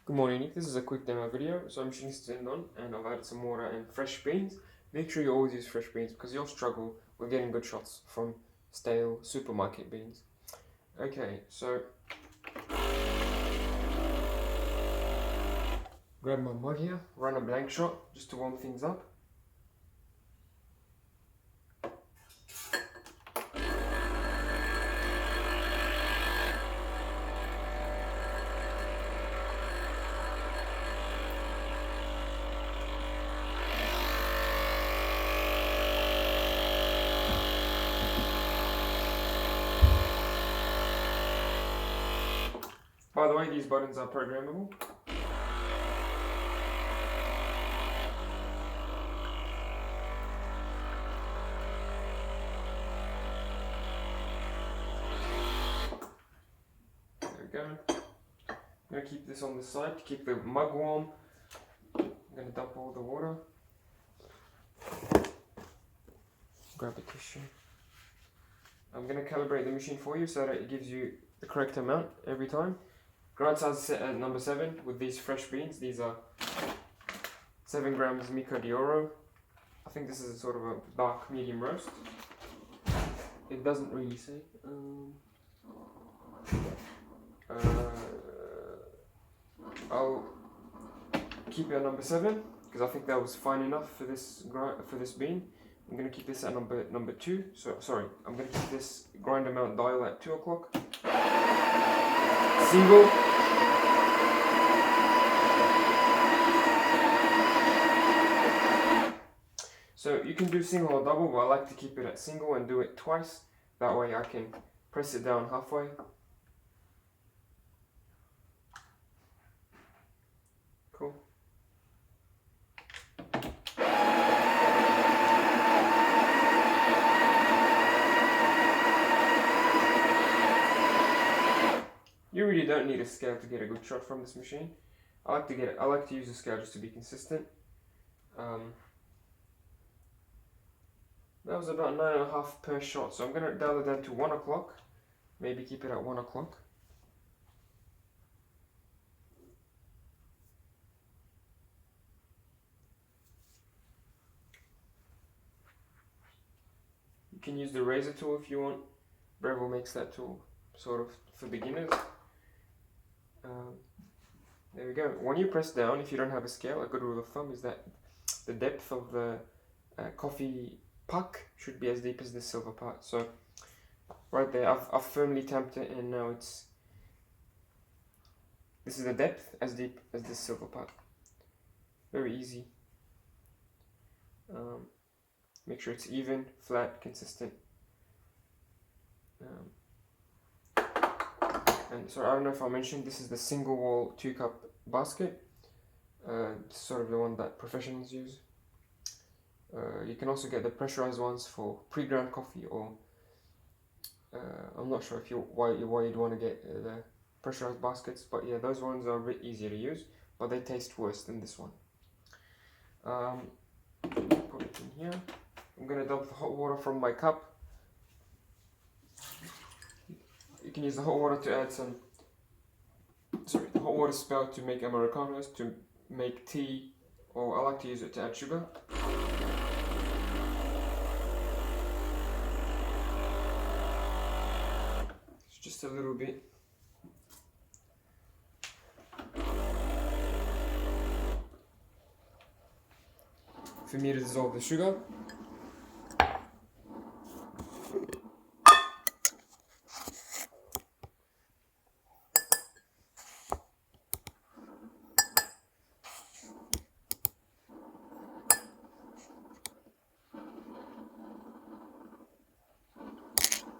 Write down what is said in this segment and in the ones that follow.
Good morning, Nick. This is a quick demo video. So I'm machine stand on and I've added some water and fresh beans. Make sure you always use fresh beans because you'll struggle with getting good shots from stale supermarket beans. Okay, so grab my mug here, run a blank shot just to warm things up. By the way, these buttons are programmable. There we go. I'm going to keep this on the side to keep the mug warm. I'm going to dump all the water. Grab a tissue. I'm going to calibrate the machine for you so that it gives you the correct amount every time. Grind size is set at number 7 with these fresh beans. These are 7 grams Mico de Oro. I think this is a sort of a dark medium roast. It doesn't really say. I'll keep it at number 7 because I think that was fine enough for this bean. I'm going to keep this at number 2. So sorry, I'm going to keep this grind amount dial at 2 o'clock. Single. So you can do single or double, but I like to keep it at single and do it twice. That way I can press it down halfway. Cool. You really don't need a scale to get a good shot from this machine. I like to use a scale just to be consistent. That was about 9.5 per shot, so I'm going to dial it down to 1 o'clock. Maybe keep it at 1 o'clock. You can use the razor tool if you want. Breville makes that tool sort of for beginners. There we go. When you press down, if you don't have a scale, a good rule of thumb is that the depth of the coffee puck should be as deep as the silver part. So right there, I've firmly tamped it, and now this is the depth as deep as the silver part. Very easy. Make sure it's even, flat, consistent. And so I don't know if I mentioned, this is the single wall 2-cup basket. Sort of the one that professionals use. You can also get the pressurized ones for pre-ground coffee, or I'm not sure why you'd want to get the pressurized baskets, but yeah, those ones are a bit easier to use, but they taste worse than this one. Put it in here. I'm going to dump the hot water from my cup. You can use the hot water to add the hot water spout to make Americanos, to make tea, or I like to use it to add sugar. It's just a little bit. For me to dissolve the sugar.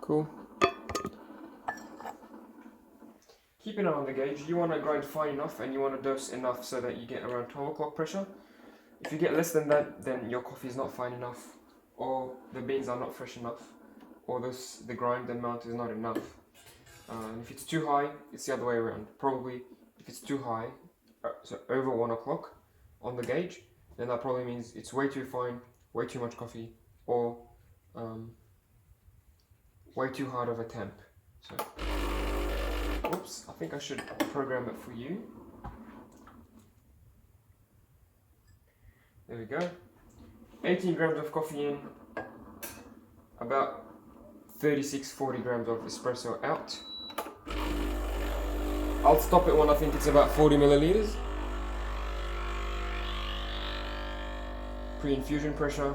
Cool. Keep an eye on the gauge. You want to grind fine enough and you want to dose enough so that you get around 12 o'clock pressure. If you get less than that, then your coffee is not fine enough, or the beans are not fresh enough, or the grind amount is not enough. If it's too high, it's the other way around. Probably if it's too high, so over 1 o'clock on the gauge, then that probably means it's way too fine, way too much coffee, or way too hard of a temp. So, oops, I think I should program it for you. There we go. 18 grams of coffee in, about 40 grams of espresso out. I'll stop it when I think it's about 40 milliliters. Pre-infusion pressure.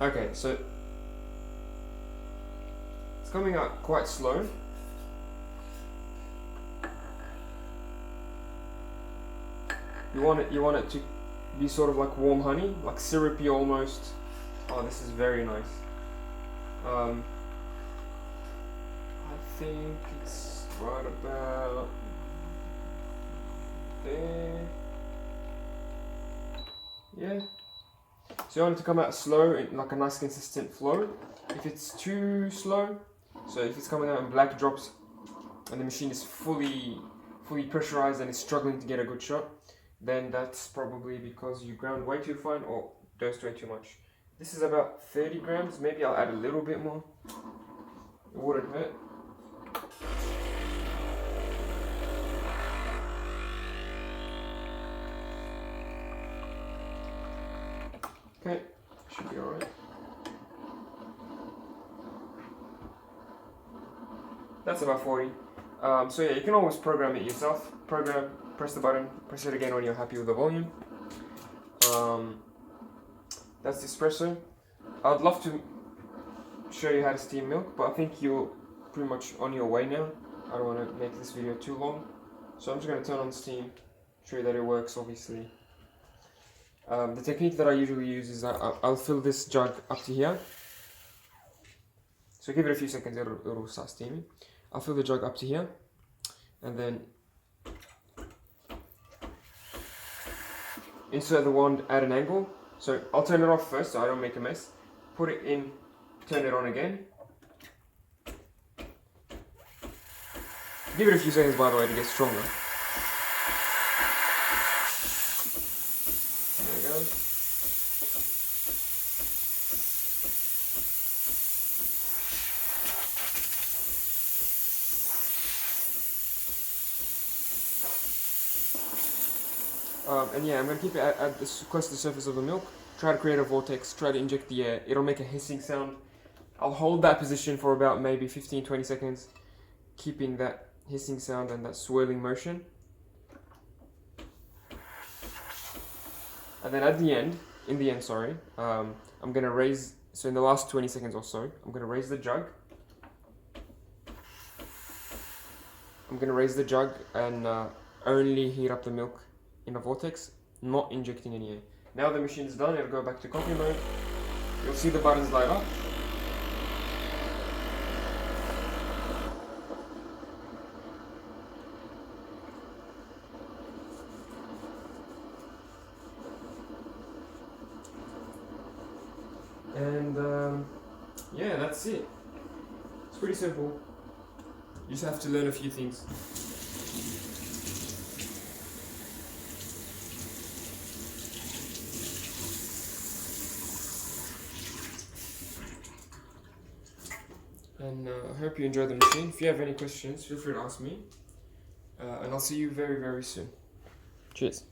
Okay, so it's coming out quite slow. You want it to be sort of like warm honey, like syrupy almost. Oh, this is very nice. I think it's right about there. Yeah. So you want it to come out slow, in like a nice consistent flow. If it's too slow, so if it's coming out in black drops and the machine is fully pressurized and is struggling to get a good shot, then that's probably because you ground way too fine or dosed way too much. This is about 30 grams, maybe I'll add a little bit more. It wouldn't hurt. Okay, should be alright. That's about 40. So yeah, you can always program it yourself. Program, press the button, press it again when you're happy with the volume. That's the espresso. I'd love to show you how to steam milk, but I think you're pretty much on your way now. I don't want to make this video too long. So I'm just going to turn on steam, show you that it works obviously. The technique that I usually use is that I'll fill this jug up to here. So give it a few seconds, it'll start steaming. I'll fill the jug up to here, and then insert the wand at an angle. So I'll turn it off first so I don't make a mess. Put it in, turn it on again. Give it a few seconds, by the way, to get stronger. There it goes. And yeah, I'm going to keep it at this, close to the surface of the milk. Try to create a vortex, try to inject the air. It'll make a hissing sound. I'll hold that position for about maybe 15-20 seconds, keeping that hissing sound and that swirling motion. And then at the end, I'm going to raise, so in the last 20 seconds or so, I'm going to raise the jug. I'm going to raise the jug and only heat up the milk in a vortex, not injecting any air. Now the machine is done, it'll go back to coffee mode. You'll see the buttons light up. And yeah, that's it. It's pretty simple. You just have to learn a few things. And I hope you enjoyed the machine. If you have any questions, feel free to ask me. And I'll see you very, very soon. Cheers.